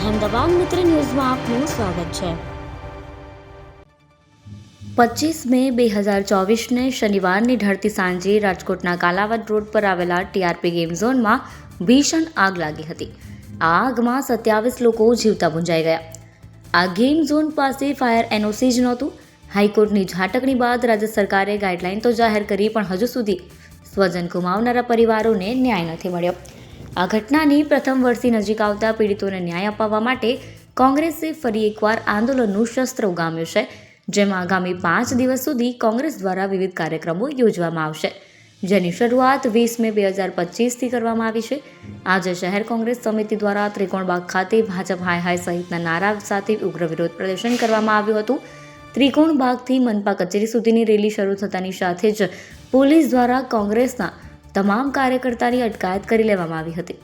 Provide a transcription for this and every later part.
અહેમદાબાદ મિત્ર ન્યૂઝમાં આપનું સ્વાગત છે। 25 મે 2024ને શનિવારની ઢળતી સાંજે રાજકોટના કાલાવડ રોડ પર આવેલા ટીઆરપી ગેમ ઝોનમાં ભીષણ આગ લાગી હતી। આ આગમાં 27 લોકો જીવતા ભૂંજાઈ ગયા। આ ગેમ ઝોન પાસે ફાયર એનઓસી જ નહોતું। હાઈકોર્ટની ઝાટકણી બાદ રાજ્ય સરકારે ગાઈડલાઈન તો જાહેર કરી, પણ હજુ સુધી સ્વજન ગુમાવનારા પરિવારોને ન્યાય નથી મળ્યો। આ ઘટનાની પ્રથમ વર્ષી નજીક આવતા પીડિતોને ન્યાય અપાવવા માટે કોંગ્રેસે ફરી એકવાર આંદોલનનું શસ્ત્ર ઉગામ્યું છે, જેમાં આગામી 5 દિવસ સુધી કોંગ્રેસ દ્વારા વિવિધ કાર્યક્રમો યોજવામાં આવશે, જેની શરૂઆત 20 મે 2025થી કરવામાં આવી છે। આજે શહેર કોંગ્રેસ સમિતિ દ્વારા ત્રિકોણબાગ ખાતે ભાજપ હાય હાય સહિતના નારા સાથે ઉગ્ર વિરોધ પ્રદર્શન કરવામાં આવ્યું હતું। ત્રિકોણબાગથી મનપા કચેરી સુધીની રેલી શરૂ થતાની સાથે જ પોલીસ દ્વારા કોંગ્રેસના તમામ કાર્યકર્તાની અટકાયત કરી લેવામાં આવી હતી।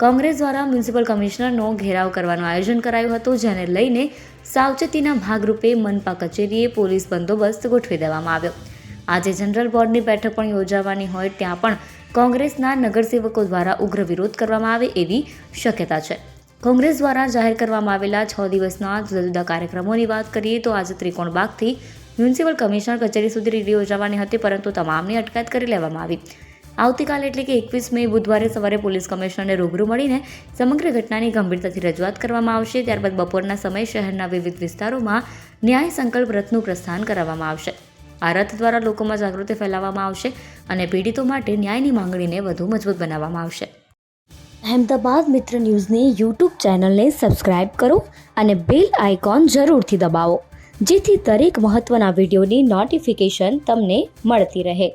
કોંગ્રેસ દ્વારા મ્યુનિસિપલ કમિશનરનો ઘેરાવ કરવાનું આયોજન કરાયું હતું, જેને લઈને સાવચેતીના ભાગરૂપે મનપા કચેરીએ પોલીસ બંદોબસ્ત ગોઠવી દેવામાં આવ્યો। આજે જનરલ બોર્ડની બેઠક પણ યોજાવાની હોય, ત્યાં પણ કોંગ્રેસના નગરસેવકો દ્વારા ઉગ્ર વિરોધ કરવામાં આવે એવી શક્યતા છે। કોંગ્રેસ દ્વારા જાહેર કરવામાં આવેલા 6 દિવસના જુદા જુદા કાર્યક્રમોની વાત કરીએ તો આજે ત્રિકોણબાગથી મ્યુનિસિપલ કમિશનર કચેરી સુધી રેલી યોજાવાની હતી, પરંતુ તમામની અટકાયત કરી લેવામાં આવી। આવતીકાલે એટલે કે 21 મે બુધવારે સવારે પોલીસ કમિશનરને રૂબરૂ મળીને સમગ્ર ઘટનાની ગંભીરતાથી રજૂઆત કરવામાં આવશે। ત્યારબાદ બપોરના સમયે શહેરના વિવિધ વિસ્તારોમાં ન્યાય સંકલ્પ રથનું પ્રસ્થાન કરાવવામાં આવશે। આ રથ દ્વારા લોકોમાં જાગૃતિ ફેલાવવામાં આવશે અને પીડિતો માટે ન્યાયની માંગણીને વધુ મજબૂત બનાવવામાં આવશે। અહેમદાબાદ મિત્ર ન્યૂઝની યુટ્યુબ ચેનલને સબસ્ક્રાઇબ કરો અને બેલ આઇકોન જરૂરથી દબાવો, જેથી દરેક મહત્ત્વના વિડીયોની નોટિફિકેશન તમને મળતી રહે।